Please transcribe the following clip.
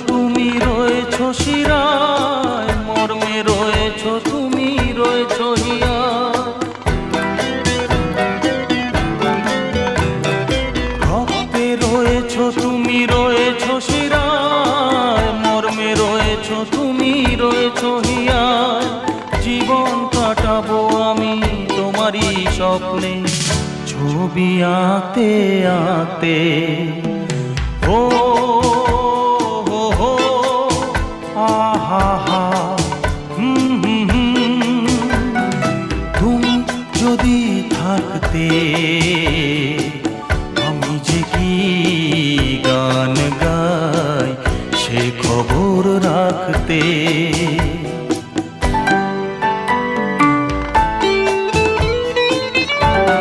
তুমি রয়েছো শিরায়, মর্মে রয়েছো তুমি রয়েছো হিয়ায়। রক্তে রয়েছো তুমি রয়েছো শিরায়, মর্মে রয়েছো তুমি রয়েছো হিয়ায়। জীবন কাটাবো আমি তোমারই স্বপ্নে, ছবি আঁকতে আঁকতে। ও হো হো আহা হা, তুমি যদি থাকতে।